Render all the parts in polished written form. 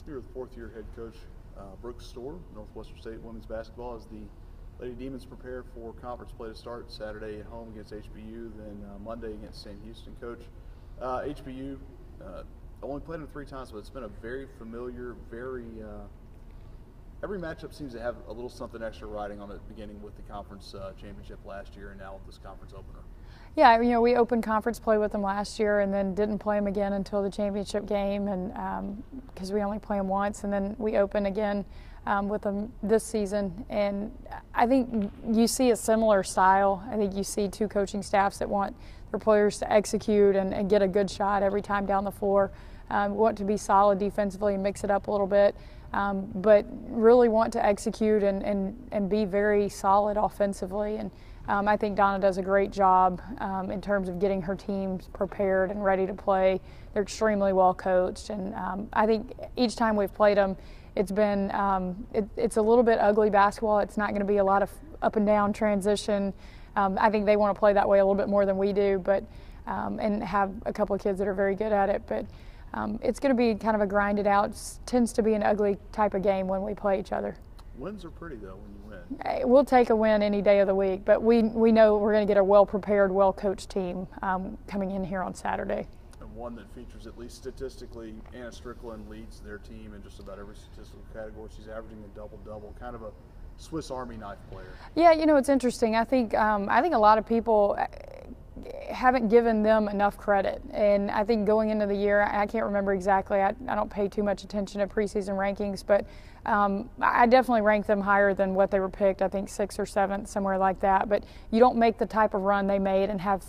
Here with fourth-year head coach Brooke Stoehr, Northwestern State women's basketball, as the Lady Demons prepare for conference play to start Saturday at home against HBU, then Monday against St. Houston. Coach, HBU only played them 3 times, but it's been a very familiar, every matchup seems to have a little something extra riding on it, beginning with the conference championship last year and now with this conference opener. Yeah, we opened conference play with them last year and then didn't play them again until the championship game, and because we only play them once, and then we open again with them this season. And I think you see a similar style. I think you see 2 coaching staffs that want their players to execute and get a good shot every time down the floor, want to be solid defensively and mix it up a little bit, but really want to execute and be very solid offensively. And I think Donna does a great job in terms of getting her teams prepared and ready to play. They're extremely well coached, and I think each time we've played them, it's been it's a little bit ugly basketball. It's not going to be a lot of up and down transition. I think they want to play that way a little bit more than we do, but and have a couple of kids that are very good at it. But it's going to be kind of a grinded out. Tends to be an ugly type of game when we play each other. Wins are pretty, though, when you win. We'll take a win any day of the week, but we know we're going to get a well-prepared, well-coached team coming in here on Saturday. And one that features, at least statistically, Anna Strickland leads their team in just about every statistical category. She's averaging a double-double, kind of a Swiss Army knife player. Yeah, it's interesting. I think a lot of people haven't given them enough credit, and I think going into the year, I can't remember exactly. I don't pay too much attention to preseason rankings, but I definitely rank them higher than what they were picked. I think 6th or 7th, somewhere like that. But you don't make the type of run they made and have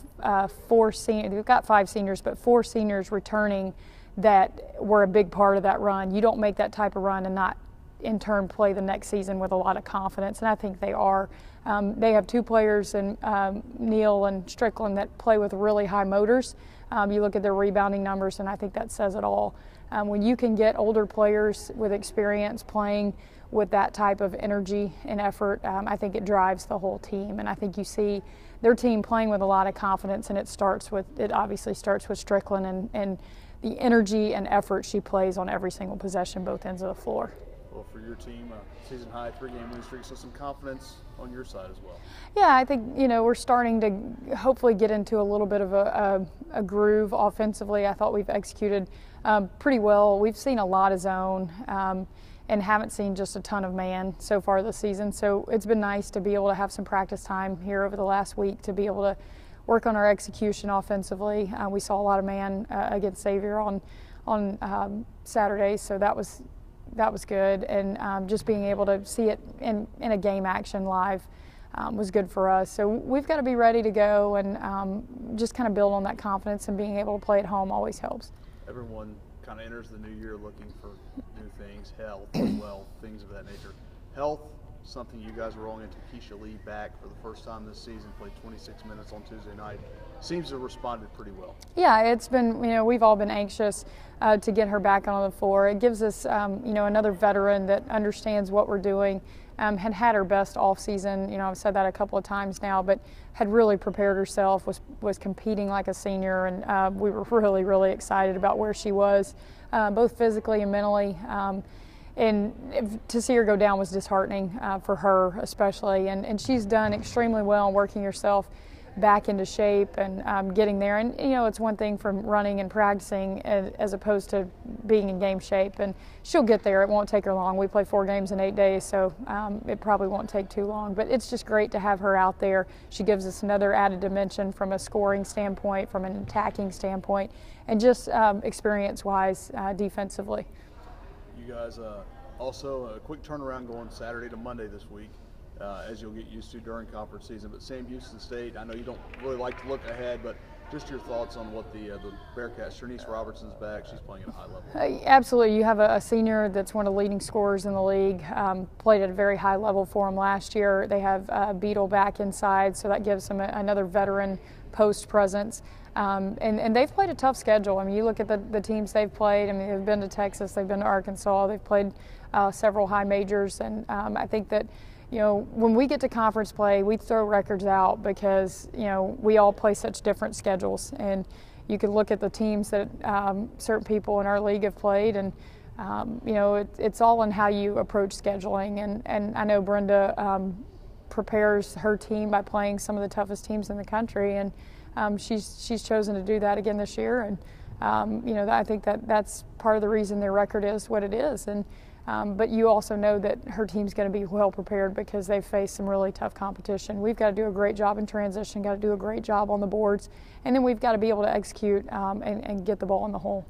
4 seniors. They've got 5 seniors, but 4 seniors returning that were a big part of that run. You don't make that type of run and not in turn play the next season with a lot of confidence, and I think they are. They have 2 players, in Neal and Strickland, that play with really high motors. You look at their rebounding numbers, and I think that says it all. When you can get older players with experience playing with that type of energy and effort, I think it drives the whole team. And I think you see their team playing with a lot of confidence, and it obviously starts with Strickland and the energy and effort she plays on every single possession, both ends of the floor. Well, for your team, season high 3-game win streak, so some confidence on your side as well. Yeah, I think we're starting to hopefully get into a little bit of a groove offensively. I thought we've executed pretty well. We've seen a lot of zone and haven't seen just a ton of man so far this season. So it's been nice to be able to have some practice time here over the last week to be able to work on our execution offensively. We saw a lot of man against Xavier on Saturday, so that was good, and just being able to see it in a game action live was good for us. So we've got to be ready to go and just kind of build on that confidence, and being able to play at home always helps. Everyone kind of enters the new year looking for new things, health, wealth, things of that nature. Health, something you guys are rolling into. Keisha Ledbetter back for the first time this season, played 26 minutes on Tuesday night. Seems to have responded pretty well. Yeah, it's been, we've all been anxious to get her back on the floor. It gives us, another veteran that understands what we're doing. Had her best off season. I've said that a couple of times now, but had really prepared herself, was competing like a senior, and we were really, really excited about where she was, both physically and mentally. And to see her go down was disheartening for her especially, and she's done extremely well in working herself back into shape and getting there. And it's one thing from running and practicing as opposed to being in game shape, and she'll get there. It won't take her long. We play 4 games in 8 days, so it probably won't take too long, but it's just great to have her out there. She gives us another added dimension from a scoring standpoint, from an attacking standpoint, and just experience-wise defensively. You guys also a quick turnaround going Saturday to Monday this week, as you'll get used to during conference season. But St. Houston State, I know you don't really like to look ahead, but just your thoughts on what the Bearcats. Shanice Robertson's back. She's playing at a high level. Absolutely. You have a senior that's one of the leading scorers in the league, played at a very high level for them last year. They have Beetle back inside, so that gives them another veteran post presence. And they've played a tough schedule. I mean, you look at the teams they've played. I mean, they've been to Texas, they've been to Arkansas, they've played several high majors, and I think that when we get to conference play, we throw records out because we all play such different schedules, and you can look at the teams that certain people in our league have played, and you know, it's all in how you approach scheduling. And I know Brenda prepares her team by playing some of the toughest teams in the country, and she's chosen to do that again this year. And you know, I think that's part of the reason their record is what it is. And but you also know that her team's going to be well prepared because they've faced some really tough competition. We've got to do a great job in transition, got to do a great job on the boards, and then we've got to be able to execute and get the ball in the hole.